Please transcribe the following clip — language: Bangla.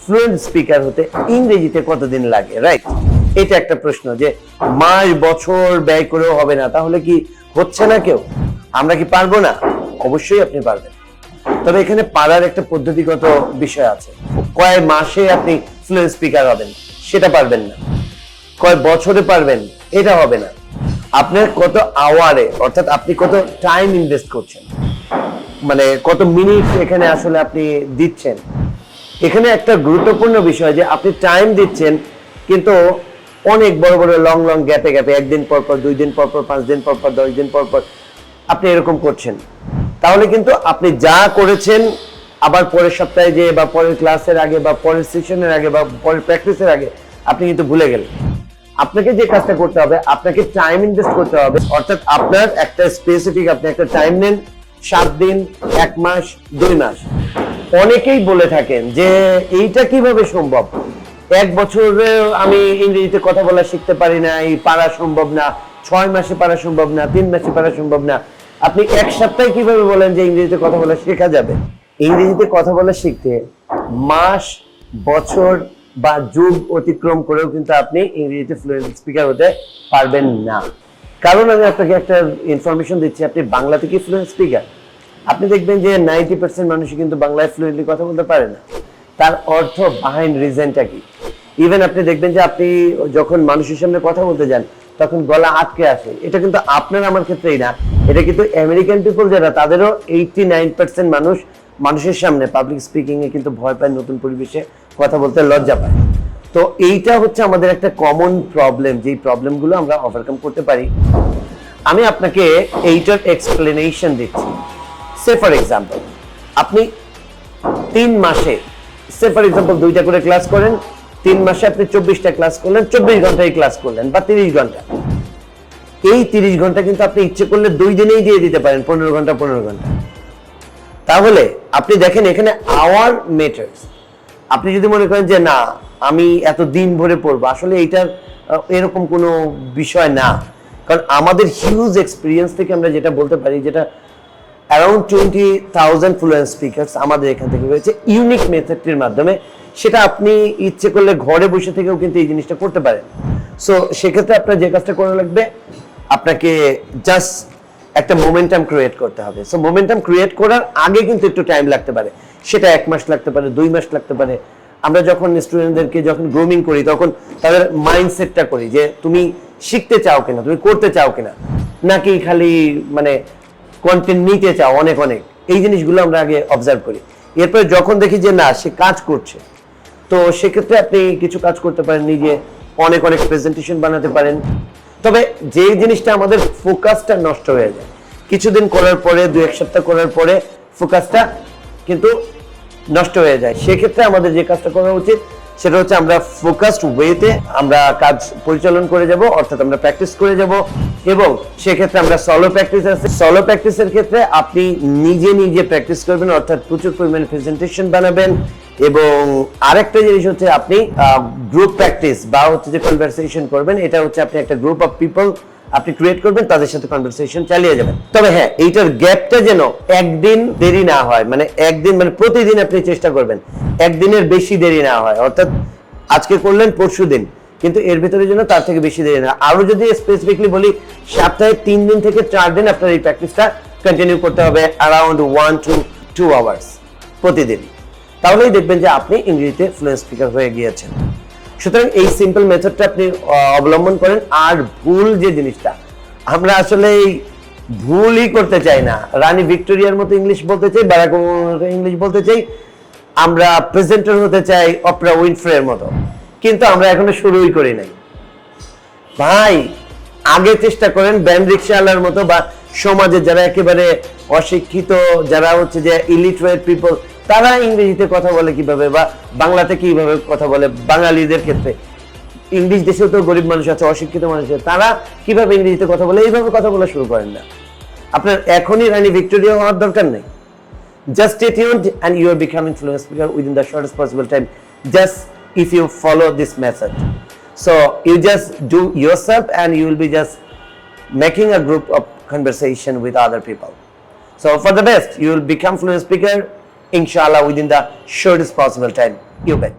ফ্লুয়েন্ট স্পিকার হতে ইংরেজিতে কতদিন লাগে, রাইট? এটা একটা প্রশ্ন যে মাস বছর ব্যয় করেও হবে না, তাহলে কি হচ্ছে না কেউ? আমরা কি পারবো না? অবশ্যই আপনি পারবেন, তবে এখানে পারার একটা পদ্ধতিগত বিষয় আছে। কয় মাসে আপনি ফ্লুয়েন্ট স্পিকার হবেন সেটা পারবেন না, কয় বছরে পারবেন এটা হবে না, আপনার কত আওয়ারে, অর্থাৎ আপনি কত টাইম ইনভেস্ট করছেন, মানে কত মিনিট এখানে আসলে আপনি দিচ্ছেন। এখানে একটা গুরুত্বপূর্ণ বিষয় যে আপনি টাইম দিচ্ছেন কিন্তু অনেক বড় বড় লং লং গ্যাপে গ্যাপে, একদিন পর পর, 2 দিন পর পর, 5 দিন পর পর, 10 দিন পর পর আপনি এরকম করছেন, তাহলে কিন্তু আপনি যা করেছেন আবার পরের সপ্তাহে যে বা পরের ক্লাসের আগে বা পরের সেশনের আগে বা পরের প্র্যাকটিসের আগে আপনি কিন্তু ভুলে গেলেন। আপনাকে যে কাজটা করতে হবে, আপনাকে টাইম ইনভেস্ট করতে হবে, অর্থাৎ আপনার একটা স্পেসিফিক, আপনি একটা টাইম নেন, 7 দিন, 1 মাস, 2 মাস। অনেকেই বলে থাকেন যে এইটা কিভাবে সম্ভব, 1 বছরে আমি ইংরেজিতে কথা বলা শিখতে পারি না, এই পারা সম্ভব না, 6 মাসে পারা সম্ভব না, 3 মাসে পারা সম্ভব না। আপনি 1 সপ্তাহে কিভাবে বলেন যে ইংরেজিতে কথা বলা শেখা যাবে? ইংরেজিতে কথা বলা শিখতে মাস, বছর বা যুগ অতিক্রম করেও কিন্তু আপনি ইংরেজিতে ফ্লুয়েন্ট স্পিকার হতে পারবেন না। কারণ আমি আপনাকে একটা ইনফরমেশন দিচ্ছি, আপনি বাংলাতে কি ফ্লুয়েন্ট স্পিকার? আপনি দেখবেন যে 90% মানুষই কিন্তু বাংলায় ফ্লুয়েন্টলি কথা বলতে পারে না। তার অর্থ বিহাইন্ড রিজনটা কি? ইভেন আপনি দেখবেন যে আপনি যখন মানুষের সামনে কথা বলতে যান তখন গলা আটকে আসে। এটা কিন্তু আপনার আমার ক্ষেত্রেই না, এটা কিন্তু আমেরিকান পিপল যারা, তাদেরও 89% মানুষের সামনে পাবলিক স্পিকিং এ কিন্তু ভয় পায়, নতুন পরিবেশে কথা বলতে লজ্জা পায়। তো এইটা হচ্ছে আমাদের একটা কমন প্রবলেম, যেই প্রবলেমগুলো আমরা ওভারকাম করতে পারি। আমি আপনাকে এইটার এক্সপ্লেনেশন দিচ্ছি। সে ফর এক্সাম্পল, আপনি 3 মাসে, সে ফর এক্সাম্পল 2টা করে ক্লাস করেন, 3 মাসে আপনি 24টা ক্লাস করলেন, 24 ঘন্টায় ক্লাস করলেন বা 30 ঘন্টা। এই 30 ঘন্টা কিন্তু আপনি ইচ্ছে করলে 2 দিনেই দিয়ে দিতে পারেন, 15 ঘন্টা 15 ঘন্টা। তাহলে আপনি দেখেন এখানে আওয়ার ম্যাটার্স। আপনি যদি মনে করেন যে না আমি এত দিন ভরে পড়বো, আসলে এইটার এরকম কোনো বিষয় না। কারণ আমাদের হিউজ এক্সপিরিয়েন্স থেকে আমরা যেটা বলতে পারি, যেটা অ্যারাউন্ড 20,000 ফ্লুয়েন্ট স্পিকার্স আমাদের এখান থেকে হয়েছে ইউনিক মেথডটির মাধ্যমে। সেটা আপনি ইচ্ছে করলে ঘরে বসে থেকেও কিন্তু এই জিনিসটা করতে পারেন। সো সেক্ষেত্রে আপনার যে কাজটা করা লাগবে, আপনাকে জাস্ট একটা মোমেন্টাম ক্রিয়েট করতে হবে। সো মোমেন্টাম ক্রিয়েট করার আগে কিন্তু একটু টাইম লাগতে পারে, সেটা 1 মাস লাগতে পারে, 2 মাস লাগতে পারে। আমরা যখন স্টুডেন্টদেরকে যখন গ্রুমিং করি তখন তাদের মাইন্ডসেটটা করি যে তুমি শিখতে চাও কিনা, তুমি করতে চাও কিনা, নাকি খালি মানে কন্টেন্ট নিতে চাও অনেক অনেক। এই জিনিসগুলো আমরা আগে অবজার্ভ করি। এরপরে যখন দেখি যে না সে কাজ করছে, তো সেক্ষেত্রে আপনি কিছু কাজ করতে পারেন, নিজে অনেক অনেক প্রেজেন্টেশন বানাতে পারেন। তবে যে জিনিসটা আমাদের ফোকাসটা নষ্ট হয়ে যায় কিছুদিন করার পরে, 2-1 সপ্তাহ করার পরে ফোকাসটা কিন্তু নষ্ট হয়ে যায়। সেক্ষেত্রে আমাদের যে কাজটা করা উচিত সেটা হচ্ছে আমরা ফোকাসড ওয়েতে আমরা কাজ পরিচালন করে যাব, অর্থাৎ আমরা প্র্যাকটিস করে যাব। এবং সেক্ষেত্রে আমরা সলো প্র্যাকটিস আছে, সলো প্র্যাকটিসের ক্ষেত্রে আপনি নিজে নিজে প্র্যাকটিস করবেন, অর্থাৎ প্রচুর পরিমাণে প্রেজেন্টেশন বানাবেন। এবং আরেকটা জিনিস হচ্ছে আপনি গ্রুপ প্র্যাকটিস বা হচ্ছে যে কনভারসেশন করবেন। এটা হচ্ছে আপনি একটা গ্রুপ অফ পিপল আপনি ক্রিয়েট করবেন, তাদের সাথে কনভারসেশন চালিয়ে যাবেন। তবে হ্যাঁ, এইটার গ্যাপটা যেন একদিন দেরি না হয়, মানে একদিন, মানে প্রতিদিন আপনি চেষ্টা করবেন একদিনের বেশি দেরি না হয়। অর্থাৎ আজকে করলেন পরশু দিন, কিন্তু এর ভিতরে যেন তার থেকে বেশি দেরি না। আরো যদি স্পেসিফিকলি বলি, সপ্তাহে 3 দিন থেকে 4 দিন আপনার এই প্র্যাকটিসটা কন্টিনিউ করতে হবে, অ্যারাউন্ড 1 to 2 আওয়ার্স প্রতিদিন। তাহলেই দেখবেন যে আপনি ইংরেজিতে ফ্লুয়েন্ট স্পিকার হয়ে গিয়েছেন। সুতরাং এই সিম্পল মেথডটা আপনি অবলম্বন করেন। আর ভুল যে জিনিসটা, আমরা আসলে ভুলই করতে চাই না। রানী ভিক্টোরিয়ার মতো ইংলিশ বলতে চাই, বারাক ওবামার মতো ইংলিশ বলতে চাই, আমরা প্রেজেন্টার হতে চাই অপরা উইনফ্রের মতো, কিন্তু আমরা এখনো শুরুই করি নাই। ভাই আগে চেষ্টা করেন ব্যান্ড রিক্সাওয়ালার মতো, বা সমাজে যারা একেবারে অশিক্ষিত, যারা হচ্ছে যে ইলিটারেট পিপল, তারা ইংরেজিতে কথা বলে কিভাবে, বা বাংলাতে কিভাবে কথা বলে। বাঙালিদের ক্ষেত্রে ইংলিশ দেশেও তো গরিব মানুষ আছে, অশিক্ষিত মানুষ আছে, তারা কিভাবে ইংরেজিতে কথা বলে, এইভাবে কথা বলা শুরু করেন না। আপনার এখনই রানী ভিক্টোরিয়া হওয়ার দরকার নেই। Just stay tuned and you are becoming fluent speaker within the shortest possible time, just if you follow this method. So you just do yourself and you will be just making a group of conversation with other people. So for the best, you will become fluent speaker inshallah within the shortest possible time. You bet.